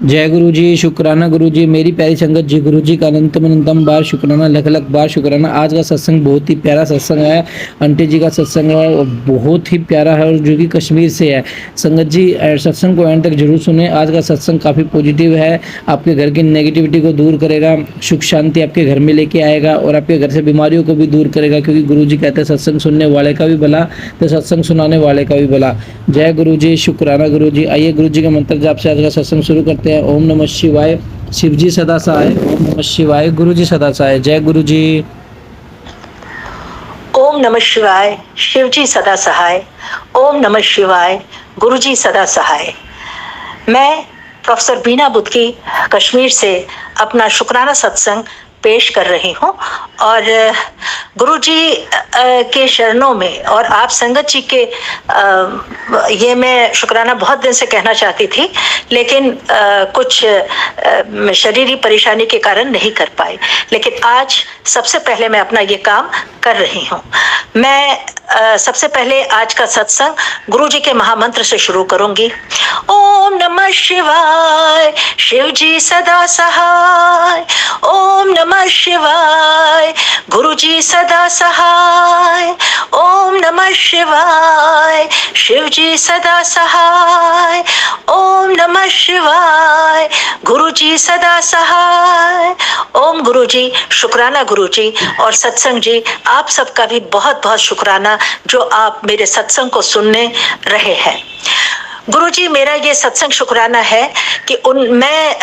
जय गुरु जी, शुक्राना गुरु जी, मेरी प्यारी संगत जी, गुरु जी का अनंतम बार शुक्राना, लख लख बार शुक्राना। आज का सत्संग बहुत ही प्यारा सत्संग है। आंटी जी का सत्संग है और बहुत ही प्यारा है और जो कि कश्मीर से है। संगत जी सत्संग को एंड तक जरूर सुने। आज का सत्संग काफ़ी पॉजिटिव है, आपके घर की नेगेटिविटी को दूर करेगा, सुख शांति आपके घर में लेके आएगा और आपके घर से बीमारियों को भी दूर करेगा, क्योंकि गुरु जी कहते हैं सत्संग सुनने वाले का भी भला तो सत्संग सुनाने वाले का भी भला। जय गुरु जी, शुक्राना गुरु जी। आइए गुरु जी का मंत्र जाप से आज का सत्संग शुरू करते हैं। ओम नमः शिवाय, शिव जी सदा सहाय। ओम नमः शिवाय, गुरु जी सदा सहाय। जय गुरु जी। ओम नमः शिवाय, शिव जी सदा सहाय। ओम नमः शिवाय, गुरु जी सदा सहाय। मैं प्रोफेसर बीना बुदकी कश्मीर से अपना शुक्राना सत्संग पेश कर रही हूँ और गुरु जी के शरणों में और आप संगत जी के ये मैं शुक्राना बहुत दिन से कहना चाहती थी, लेकिन कुछ शरीरी परेशानी के कारण नहीं कर पाई। लेकिन आज सबसे पहले मैं अपना ये काम कर रही हूँ। मैं सबसे पहले आज का सत्संग गुरु जी के महामंत्र से शुरू करूंगी। ओम नमः शिवाय, शिव जी सदा सहाय। ओम नमः शिवाय, गुरु जी सदा सहाय। ओम नमः शिवाय, शिव जी सदा सहाय। ओम नमः शिवाय, गुरु जी सदा सहाय। ओम गुरु जी, शुक्राना गुरु जी और सत्संग जी, आप सबका भी बहुत बहुत शुक्राना जो आप मेरे सत्संग को सुनने रहे हैं। गुरु जी, मेरा ये सत्संग शुक्राना है कि मैं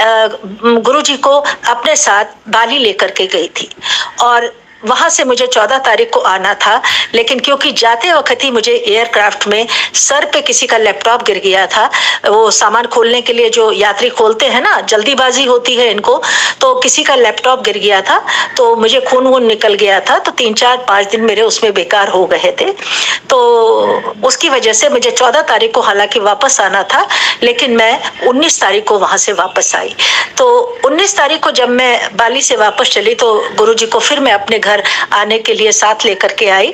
गुरु जी को अपने साथ बाली लेकर के गई थी और वहां से मुझे 14 तारीख को आना था, लेकिन क्योंकि जाते वक्त ही मुझे एयरक्राफ्ट में सर पे किसी का लैपटॉप गिर गया था। वो सामान खोलने के लिए जो यात्री खोलते हैं ना, जल्दीबाजी होती है इनको, तो किसी का लैपटॉप गिर गया था तो मुझे खून वून निकल गया था, तो 3-4-5 दिन मेरे उसमें बेकार हो गए थे। तो उसकी वजह से मुझे 14 तारीख को हालांकि वापस आना था, लेकिन मैं 19 तारीख को वहां से वापस आई। तो 19 तारीख को जब मैं बाली से वापस चली तो गुरु जी को फिर मैं अपने घर आने के लिए साथ लेकर के आई।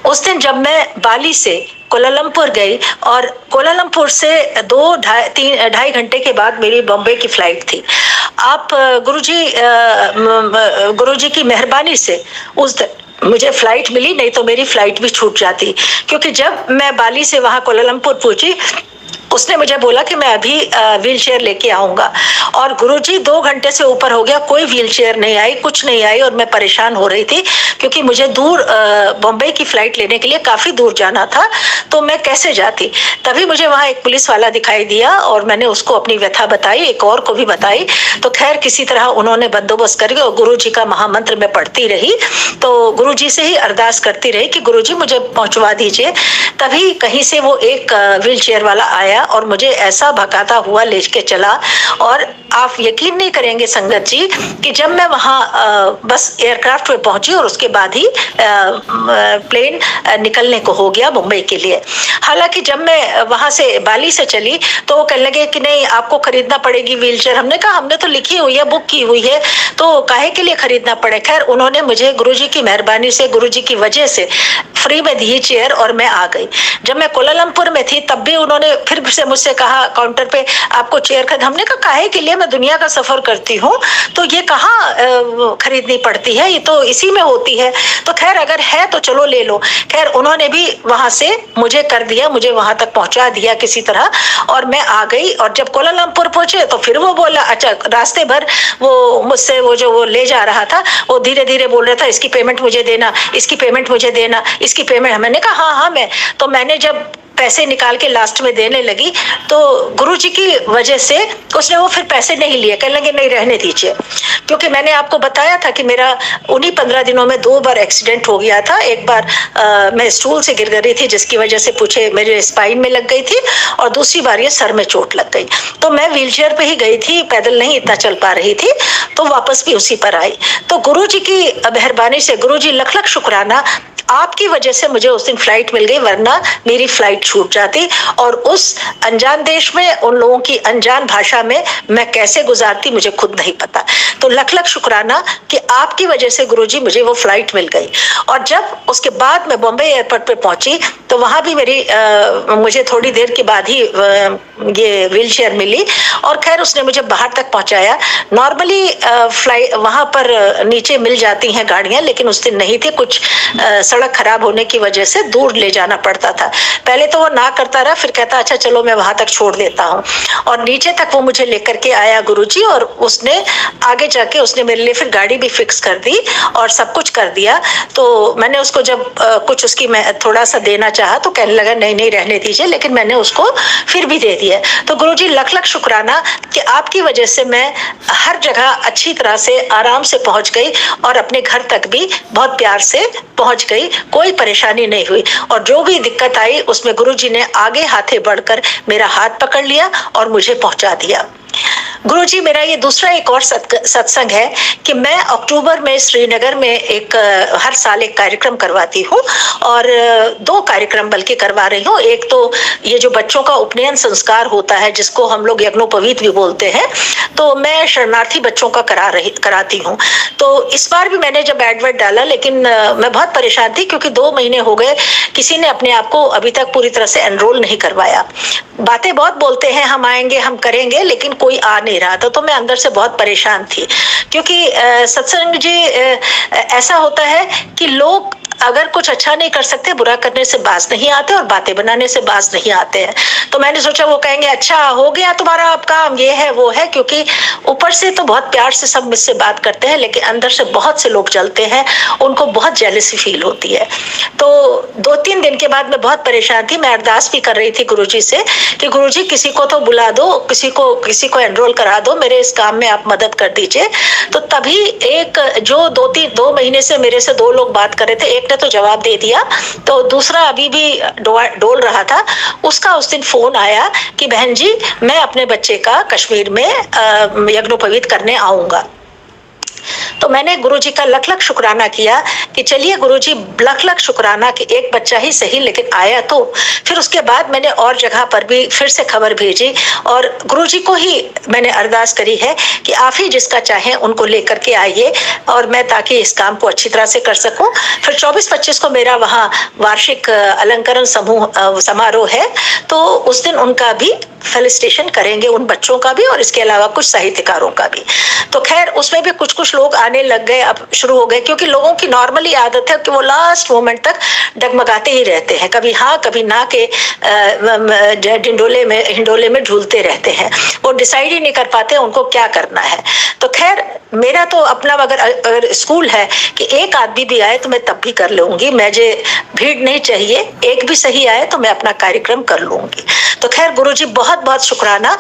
उस दिन जब मैं बाली से कोलालमपुर गई और कोलालमपुर से 2-2.5 घंटे के बाद मेरी बॉम्बे की फ्लाइट थी। आप गुरुजी की मेहरबानी से उस दिन मुझे फ्लाइट मिली, नहीं तो मेरी फ्लाइट भी छूट जाती, क्योंकि जब मैं बाली से वहां कोलालमपुर पहुंची उसने मुझे बोला कि मैं अभी व्हील चेयर लेके आऊंगा और गुरुजी 2 घंटे से ऊपर हो गया, कोई व्हील चेयर नहीं आई, कुछ नहीं आई और मैं परेशान हो रही थी क्योंकि मुझे दूर बॉम्बे की फ्लाइट लेने के लिए काफी दूर जाना था, तो मैं कैसे जाती। तभी मुझे वहां एक पुलिस वाला दिखाई दिया और मैंने उसको अपनी व्यथा बताई, एक और को भी बताई। तो खैर किसी तरह उन्होंने बंदोबस्त करके और गुरु जी का महामंत्र मैं पढ़ती रही, तो गुरु जी से ही अरदास करती रही कि गुरु जी मुझे पहुंचवा दीजिए। तभी कहीं से वो एक व्हील चेयर वाला आया और मुझे ऐसा भगाता हुआ लेके चला और आप यकीन नहीं करेंगे संगत जी कि जब मैं वहां बस एयरक्राफ्ट में पहुंची और उसके बाद ही प्लेन निकलने को हो गया मुंबई के लिए। हालांकि जब मैं वहां से बाली से चली तो वो कहने लगे कि नहीं आपको खरीदना पड़ेगी व्हील चेयर। हमने कहा हमने तो लिखी हुई है, बुक की हुई है, तो काहे के लिए खरीदना पड़े। खैर उन्होंने मुझे गुरुजी की मेहरबानी से, गुरुजी की वजह से फ्री में दी चेयर और मैं आ गई। जब मैं कोलालमपुर में थी तब भी उन्होंने फिर से मुझसे कहा काउंटर पे आपको चेयर खरीद। हमने कहा काहे के लिए, मैं दुनिया का सफर करती हूँ तो ये कहाँ खरीदनी पड़ती है, ये तो इसी में होती है। तो खैर अगर है तो चलो ले लो। खैर उन्होंने भी वहां से मुझे कर दिया, मुझे वहां तक पहुंचा दिया किसी तरह और मैं आ गई। और जब कोलालमपुर पहुंचे तो फिर वो बोला, अच्छा रास्ते भर वो मुझसे वो जो वो ले जा रहा था वो धीरे धीरे बोल रहा था इसकी पेमेंट मुझे देना, इसकी पेमेंट मुझे देना, इसकी पेमेंट। मैंने कहा हाँ मैं तो मैंने जब पैसे निकाल के लास्ट में देने लगी तो गुरुजी की वजह से उसने वो फिर पैसे नहीं लिए, कहने लगे नहीं रहने दीजिए। क्योंकि मैंने आपको बताया था कि मेरा उन्हीं 15 दिनों में 2 बार एक्सीडेंट हो गया था। एक बार मैं स्टूल से गिर गई थी जिसकी वजह से पूछे मेरे स्पाइन में लग गई थी और दूसरी बार ये सर में चोट लग गई। तो मैं व्हील चेयर पे ही गई थी, पैदल नहीं इतना चल पा रही थी, तो वापस भी उसी पर आई। तो गुरुजी की मेहरबानी से, गुरुजी लख लख शुक्राना, आपकी वजह से मुझे उस दिन फ्लाइट मिल गई, वरना मेरी फ्लाइट छूट जाती और उस अनजान देश में उन लोगों की अनजान भाषा में मैं कैसे गुजारती मुझे खुद नहीं पता। तो लख लख शुक्राना कि आपकी वजह से गुरुजी मुझे वो फ्लाइट मिल गई। और जब उसके बाद मैं बॉम्बे एयरपोर्ट पे पहुंची तो वहां भी मुझे थोड़ी देर के बाद ही ये व्हील चेयर मिली और खैर उसने मुझे बाहर तक पहुंचाया। नॉर्मली फ्लाइट वहां पर नीचे मिल जाती हैं गाड़ियां, लेकिन उस दिन नहीं थी, कुछ सड़क खराब होने की वजह से दूर ले जाना पड़ता था। पहले तो वो ना करता रहा, फिर कहता अच्छा चलो मैं वहां तक छोड़ देता हूँ, और नीचे तक वो मुझे लेकर के आया गुरुजी। और उसने आगे जाके उसने मेरे लिए फिर गाड़ी भी फिक्स कर दी और सब कुछ कर दिया। तो मैंने उसको जब कुछ उसकी मैं थोड़ा सा देना चाहा तो कहने लगा नहीं नहीं रहने दीजिए, लेकिन मैंने उसको फिर भी दे दिया। तो गुरुजी लख लख शुक्राना कि आपकी वजह से मैं हर जगह अच्छी तरह से आराम से पहुंच गई और अपने घर तक भी बहुत प्यार से पहुंच गई, कोई परेशानी नहीं हुई। और जो भी दिक्कत आई उसमें गुरुजी ने आगे हाथे बढ़कर मेरा हाथ पकड़ लिया और मुझे पहुंचा दिया। गुरुजी मेरा ये दूसरा एक और सत्संग है कि मैं अक्टूबर में श्रीनगर में हर साल एक कार्यक्रम करवाती हूँ, और 2 कार्यक्रम बल्कि करवा रही हूँ। एक तो ये जो बच्चों का उपनयन संस्कार होता है जिसको हम लोग यज्ञोपवीत भी बोलते हैं, तो मैं शरणार्थी बच्चों का कराती हूँ। तो इस बार भी मैंने जब एडवर्ट डाला, लेकिन मैं बहुत परेशान थी क्योंकि 2 महीने हो गए किसी ने अपने आप को अभी तक पूरी तरह से एनरोल नहीं करवाया। बातें बहुत बोलते हैं हम आएंगे हम करेंगे, लेकिन कोई आ नहीं रहा था। तो मैं अंदर से बहुत परेशान थी क्योंकि सत्संग जी ऐसा होता है कि लोग अगर कुछ अच्छा नहीं कर सकते, बुरा करने से बाज नहीं आते और बातें बनाने से बाज नहीं आते हैं। तो मैंने सोचा वो कहेंगे अच्छा हो गया तुम्हारा अब काम, ये है वो है, क्योंकि ऊपर से तो बहुत प्यार से सब मुझसे बात करते हैं, लेकिन अंदर से बहुत से लोग जलते हैं, उनको बहुत जेलसी फील होती है। तो 2-3 दिन के बाद मैं बहुत परेशान थी। मैं अरदास भी कर रही थी गुरुजी से कि गुरुजी किसी को तो बुला दो, किसी को एनरोल करा दो, मेरे इस काम में आप मदद कर दीजिए। तो तभी एक जो 2 महीने से मेरे से 2 लोग बात कर रहे थे, एक ने तो जवाब दे दिया, तो दूसरा अभी भी डोल रहा था। उसका उस दिन फोन आया कि बहन जी मैं अपने बच्चे का कश्मीर में यज्ञोपवीत करने आऊंगा। तो मैंने गुरुजी का लख लख शुक्राना किया कि चलिए गुरुजी लख लख शुक्राना कि एक बच्चा ही सही लेकिन आया। तो फिर उसके बाद मैंने और जगह पर भी फिर से खबर भेजी और गुरुजी को ही मैंने अरदास करी है कि आप ही जिसका चाहे उनको लेकर के आइए और मैं ताकि इस काम को अच्छी तरह से कर सकूं। फिर 24-25 को मेरा वहाँ वार्षिक अलंकरण समारोह है, तो उस दिन उनका भी फेलिसिटेशन करेंगे, उन बच्चों का भी और इसके अलावा कुछ साहित्यकारों का भी। तो खैर उसमें भी कुछ लोग आने लग गए, अब शुरू हो गए, क्योंकि लोगों की नॉर्मली आदत है कि वो लास्ट मोमेंट तक डगमगाते ही रहते हैं, कभी हाँ कभी ना के हिंडोले में झूलते रहते हैं, वो डिसाइड ही नहीं कर पाते उनको क्या करना है। तो खैर मेरा तो अपना अगर स्कूल है कि एक आदमी भी आए तो मैं तब भी कर लूंगी, मुझे भीड़ नहीं चाहिए, एक भी सही आए तो मैं अपना कार्यक्रम कर लूंगी। तो खैर गुरुजी बहुत बहुत शुक्राना,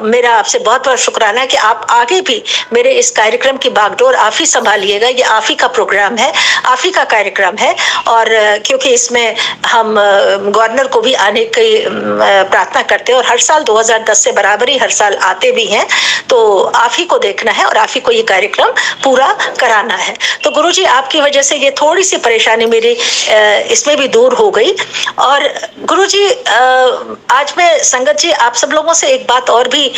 मेरा आपसे बहुत बहुत शुक्राना कि आप आगे भी मेरे इस कार्यक्रम की बागडोर आप ही संभालिएगा। ये आप ही का प्रोग्राम है, आप ही का कार्यक्रम है, और क्योंकि इसमें हम गवर्नर को भी आने की प्रार्थना करते हैं और हर साल 2010 से बराबर ही हर साल आते भी हैं। तो आप ही को देखना है और आप ही को ये कार्यक्रम पूरा कराना है। तो गुरुजी आपकी वजह से ये थोड़ी सी परेशानी मेरी इसमें भी दूर हो गई। और गुरुजी आज मैं संगत जी आप सब लोगों से एक बात और भी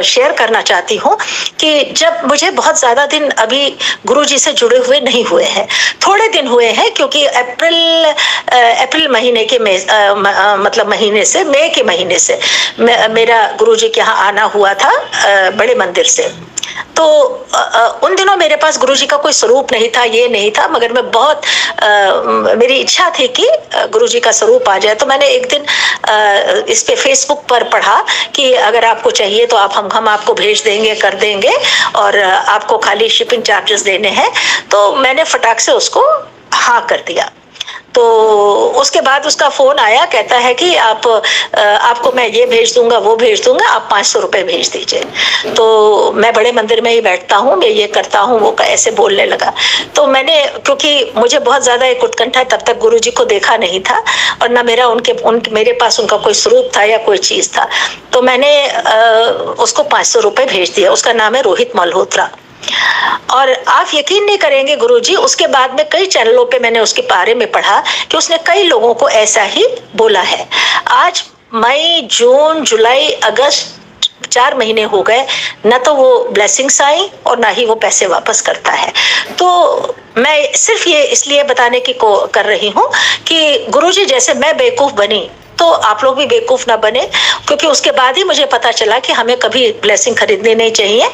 शेयर करना चाहती हूँ कि जब मुझे बहुत ज्यादा दिन अभी गुरुजी से जुड़े हुए नहीं हुए हैं, थोड़े दिन हुए हैं, क्योंकि अप्रैल महीने के मतलब महीने से मई के महीने से मेरा गुरुजी के यहाँ आना हुआ था बड़े मंदिर से। तो उन दिनों मेरे पास गुरुजी का कोई स्वरूप नहीं था, ये नहीं था, मगर मैं बहुत मेरी इच्छा थी कि गुरुजी का स्वरूप आ जाए। तो मैंने एक दिन इस पे फेसबुक पर पढ़ा कि अगर आपको चाहिए तो हम आपको भेज देंगे, कर देंगे, और आपको खाली शिपिंग चार्जेस देने हैं। तो मैंने फटाक से उसको हाँ कर दिया। तो उसके बाद उसका फोन आया, कहता है कि आपको मैं ये भेज दूंगा वो भेज दूंगा, आप 500 रुपए भेज दीजिए। तो मैं बड़े मंदिर में ही बैठता हूँ, मैं ये करता हूँ वो ऐसे बोलने लगा। तो मैंने, क्योंकि मुझे बहुत ज्यादा एक उत्कंठा, तब तक गुरुजी को देखा नहीं था और ना मेरा मेरे पास उनका कोई स्वरूप था या कोई चीज था। तो मैंने उसको 500 रुपए भेज दिया। उसका नाम है रोहित मल्होत्रा। और आप यकीन नहीं करेंगे गुरुजी, उसके बाद में कई चैनलों पे मैंने उसके बारे में पढ़ा कि उसने कई लोगों को ऐसा ही बोला है। आज मई, जून, जुलाई, अगस्त 4 महीने हो गए, न तो वो ब्लेसिंग्स आई और ना ही वो पैसे वापस करता है। तो मैं सिर्फ ये इसलिए बताने की को कर रही हूँ कि गुरुजी जैसे मैं बेवकूफ बनी तो आप लोग भी बेवकूफ ना बने, क्योंकि उसके बाद ही मुझे पता चला कि हमें कभी ब्लेसिंग खरीदनी नहीं चाहिए।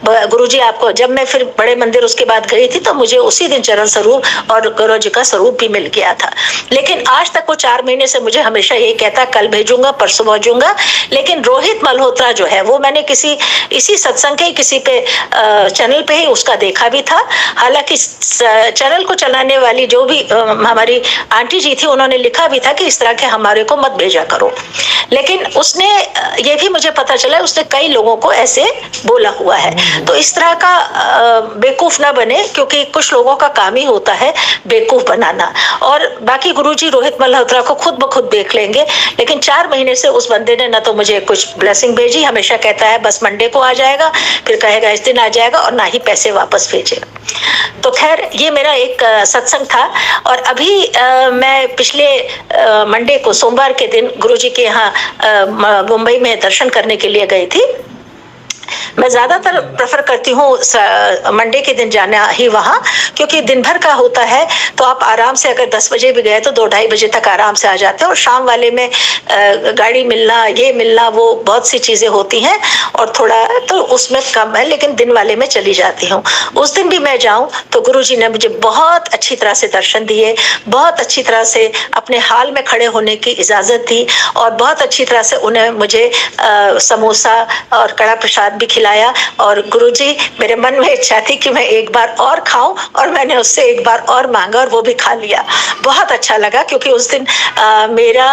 गुरुजी आपको, जब मैं फिर बड़े मंदिर उसके बाद गई थी तो मुझे उसी दिन चरण स्वरूप और गुरु जी का स्वरूप भी मिल गया था। लेकिन आज तक वो 4 महीने से मुझे हमेशा यही कहता कल भेजूंगा, परसों भेजूंगा। लेकिन रोहित मल्होत्रा जो है वो मैंने किसी इसी सत्संग के किसी पे चैनल पे ही उसका देखा भी था। हालांकि चैनल को चलाने वाली जो भी हमारी आंटी जी थी उन्होंने लिखा भी था कि इस तरह के हमारे को मत भेजा करो। लेकिन उसने ये भी मुझे पता चला उसने कई लोगों को ऐसे बोला हुआ है। तो इस तरह का बेवकूफ ना बने, क्योंकि कुछ लोगों का काम ही होता है बेवकूफ बनाना। और बाकी गुरुजी रोहित मल्होत्रा को खुद ब खुद देख लेंगे। लेकिन 4 महीने से उस बंदे ने ना तो मुझे कुछ ब्लेसिंग भेजी, हमेशा कहता है बस मंडे को आ जाएगा, फिर कहेगा इस दिन आ जाएगा, और ना ही पैसे वापस भेजे। तो खैर ये मेरा एक सत्संग था। और अभी मैं पिछले मंडे को, सोमवार के दिन गुरुजी के यहाँ मुंबई में दर्शन करने के लिए गई थी। मैं ज्यादातर प्रेफर करती हूँ मंडे के दिन जाना ही वहाँ, क्योंकि दिन भर का होता है तो आप आराम से अगर 10 बजे भी गए तो 2-2:30 बजे तक आराम से आ जाते हैं। और शाम वाले में गाड़ी मिलना, ये मिलना, वो बहुत सी चीजें होती हैं और थोड़ा तो उसमें कम है, लेकिन दिन वाले में चली जाती हूँ। उस दिन भी मैं जाऊँ तो गुरुजी ने मुझे बहुत अच्छी तरह से दर्शन दिए, बहुत अच्छी तरह से अपने हाल में खड़े होने की इजाजत दी, और बहुत अच्छी तरह से उन्हें मुझे समोसा और कड़ा प्रसाद भी खिलाया। और गुरुजी, मेरे मन में इच्छा थी कि मैं एक बार और खाऊं, और मैंने उससे एक बार और मांगा और वो भी खा लिया। बहुत अच्छा लगा, क्योंकि उस दिन मेरा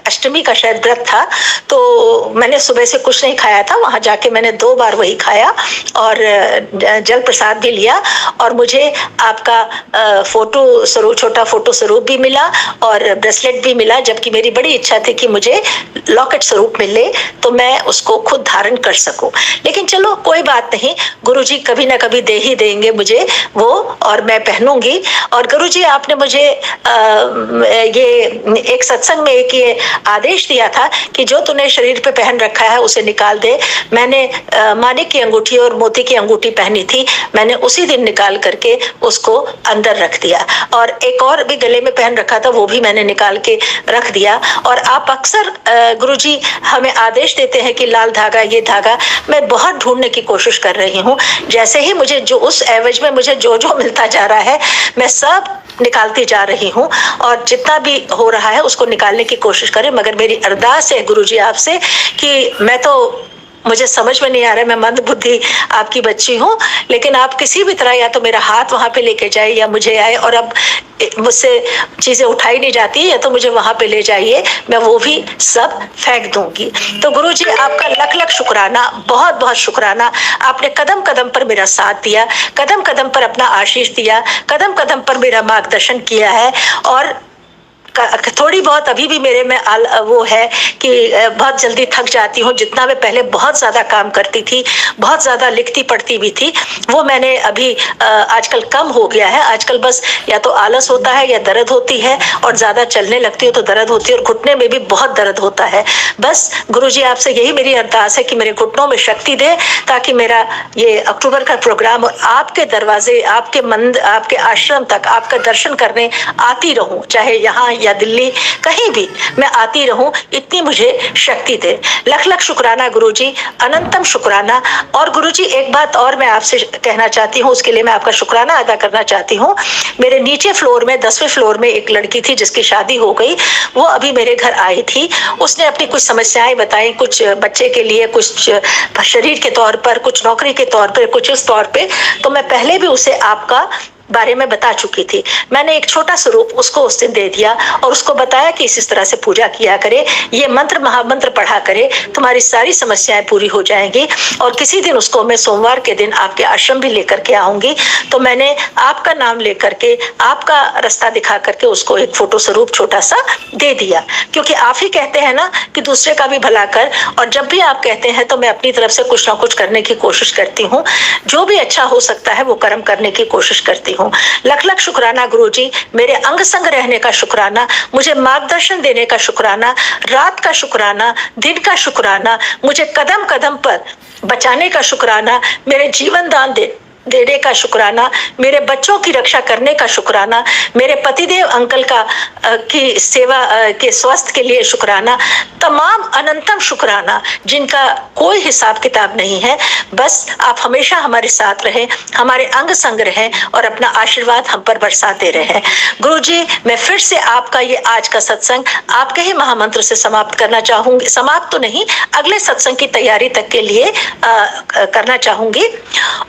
अष्टमी का शायद व्रत था, तो मैंने सुबह से कुछ नहीं खाया था। वहां जाके मैंने 2 बार वही खाया और जल प्रसाद भी लिया, और मुझे आपका फोटो स्वरूप, छोटा फोटो स्वरूप भी मिला और ब्रेसलेट भी मिला, जबकि मेरी बड़ी इच्छा थी कि मुझे लॉकेट स्वरूप मिले तो मैं उसको खुद धारण कर सकूं। लेकिन चलो कोई बात नहीं, गुरुजी कभी ना कभी दे ही देंगे मुझे वो, और मैं पहनूंगी। और गुरुजी आपने मुझे ये एक सत्संग में एक ये आदेश दिया था कि जो तूने शरीर पे पहन रखा है उसे निकाल दे। मैंने मानिक की अंगूठी और मोती की अंगूठी पहनी थी, मैंने उसी दिन निकाल करके उसको अंदर रख दिया। और एक और भी गले में पहन रखा था, वो भी मैंने निकाल के रख दिया। और आप अक्सर गुरुजी हमें आदेश देते हैं कि लाल धागा, ये धागा, मैं बहुत ढूंढने की कोशिश कर रही हूँ। जैसे ही मुझे जो उस एवज में मुझे जो जो मिलता जा रहा है मैं सब निकालती जा रही हूँ, और जितना भी हो रहा है उसको निकालने की कोशिश करें। मगर मेरी अरदास है गुरुजी आपसे कि मैं तो, मुझे समझ में नहीं आ रहा है, मैं मंद बुद्धि आपकी बच्ची हूँ, लेकिन आप किसी भी तरह या तो मेरा हाथ वहां पे लेके जाए या मुझे आए, और अब मुझसे चीजें उठाई नहीं जाती या तो मुझे वहां पे ले जाइए, मैं वो भी सब फेंक दूंगी। तो गुरुजी आपका लख लख शुक्राना, बहुत बहुत शुक्राना। आपने कदम कदम पर मेरा साथ दिया, कदम कदम पर अपना आशीष दिया, कदम कदम पर मेरा मार्गदर्शन किया है। और थोड़ी बहुत अभी भी मेरे में वो है कि बहुत जल्दी थक जाती हूँ। जितना मैं पहले बहुत ज्यादा काम करती थी, बहुत ज्यादा लिखती पढ़ती भी थी, वो मैंने अभी आजकल कम हो गया है। आजकल बस या तो आलस होता है या दर्द होती है, और ज्यादा चलने लगती हूँ तो दर्द होती है, और घुटने में भी बहुत दर्द होता है। बस गुरुजी आपसे यही मेरी अरदास है कि मेरे घुटनों में शक्ति दे, ताकि मेरा ये अक्टूबर का प्रोग्राम और आपके दरवाजे, आपके मंदिर, आपके आश्रम तक आपका दर्शन करने आती रहूं, चाहे यहाँ या दिल्ली, कहीं भी मैं आती रहूं, इतनी मुझे शक्ति दे। लख लख शुक्राना गुरुजी, अनंतम शुक्राना। और गुरुजी एक बात और मैं आपसे कहना चाहती हूँ, उसके लिए मैं आपका शुक्राना अदा करना चाहती हूँ। मेरे नीचे फ्लोर में, 10वें फ्लोर में एक लड़की थी जिसकी शादी हो गई, वो अभी मेरे घर आई थी। उसने अपनी कुछ समस्याएं बताई, कुछ बच्चे के लिए, कुछ शरीर के तौर पर, कुछ नौकरी के तौर पर, कुछ इस तौर पे। तो मैं पहले भी उसे आपका बारे में बता चुकी थी। मैंने एक छोटा स्वरूप उसको उस दिन दे दिया और उसको बताया कि इस तरह से पूजा किया करे, ये मंत्र महामंत्र पढ़ा करे, तुम्हारी सारी समस्याएं पूरी हो जाएंगी। और किसी दिन उसको मैं सोमवार के दिन आपके आश्रम भी लेकर के आऊंगी। तो मैंने आपका नाम लेकर के, आपका रास्ता दिखा करके उसको एक फोटो स्वरूप छोटा सा दे दिया, क्योंकि आप ही कहते हैं ना कि दूसरे का भी भला कर, और जब भी आप कहते हैं तो मैं अपनी तरफ से कुछ ना कुछ करने की कोशिश करती हूँ। जो भी अच्छा हो सकता है वो कर्म करने की कोशिश करती हूँ। लख लख शुक्राना गुरुजी, मेरे अंग संग रहने का शुक्राना, मुझे मार्गदर्शन देने का शुक्राना, रात का शुक्राना, दिन का शुक्राना, मुझे कदम कदम पर बचाने का शुक्राना, मेरे जीवन दान देने का शुक्राना, मेरे बच्चों की रक्षा करने का शुक्राना, मेरे पतिदेव अंकल का की सेवा के स्वास्थ्य के लिए शुक्राना, तमाम अनंतम शुक्राना जिनका कोई हिसाब किताब नहीं है। बस आप हमेशा हमारे साथ रहें, हमारे अंग संग रहें और अपना आशीर्वाद हम पर बरसाते रहें। गुरुजी, मैं फिर से आपका ये आज का सत्संग आपके ही महामंत्र से समाप्त करना चाहूंगी, समाप्त तो नहीं, अगले सत्संग की तैयारी तक के लिए करना चाहूंगी।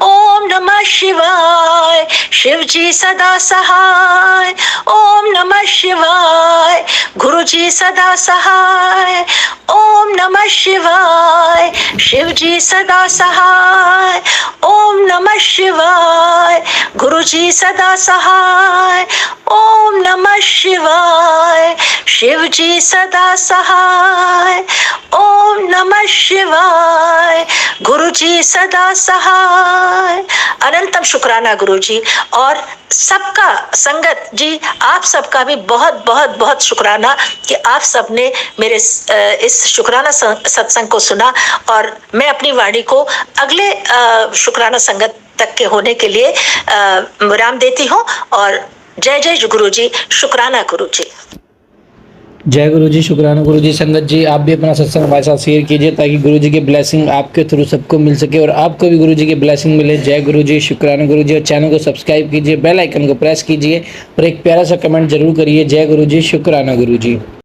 ओम नमः शिवाय, शिव जी सदा सहाय। ओम नमः शिवाय, गुरु जी सदा सहाय। ओम नमः शिवाय, शिव जी सदा सहाय। ओम नमः शिवाय, गुरु जी सदा सहाय। ओम नमः शिवाय, शिव जी सदा सहाय। ओम नमः शिवाय, गुरु जी सदा सहाय। अनंतम शुक्राना गुरु जी, और सबका संगत जी, आप सबका भी बहुत बहुत बहुत शुक्राना कि आप सबने मेरे इस शुक्राना सत्संग को सुना, और मैं अपनी वाणी को अगले शुक्राना संगत तक के होने के लिए विराम देती हूँ। और जय जय गुरु जी, शुक्राना गुरु जी। जय गुरु जी, शुक्राना गुरु जी। संगत जी, आप भी अपना सत्संग हमारे साथ शेयर कीजिए ताकि गुरु जी की ब्लेसिंग आपके थ्रू सबको मिल सके और आपको भी गुरु जी की ब्लेसिंग मिले। जय गुरु जी, शुक्राना गुरु जी। और चैनल को सब्सक्राइब कीजिए, बेल आइकन को प्रेस कीजिए और एक प्यारा सा कमेंट जरूर करिए। जय गुरु जी, शुक्राना गुरु जी।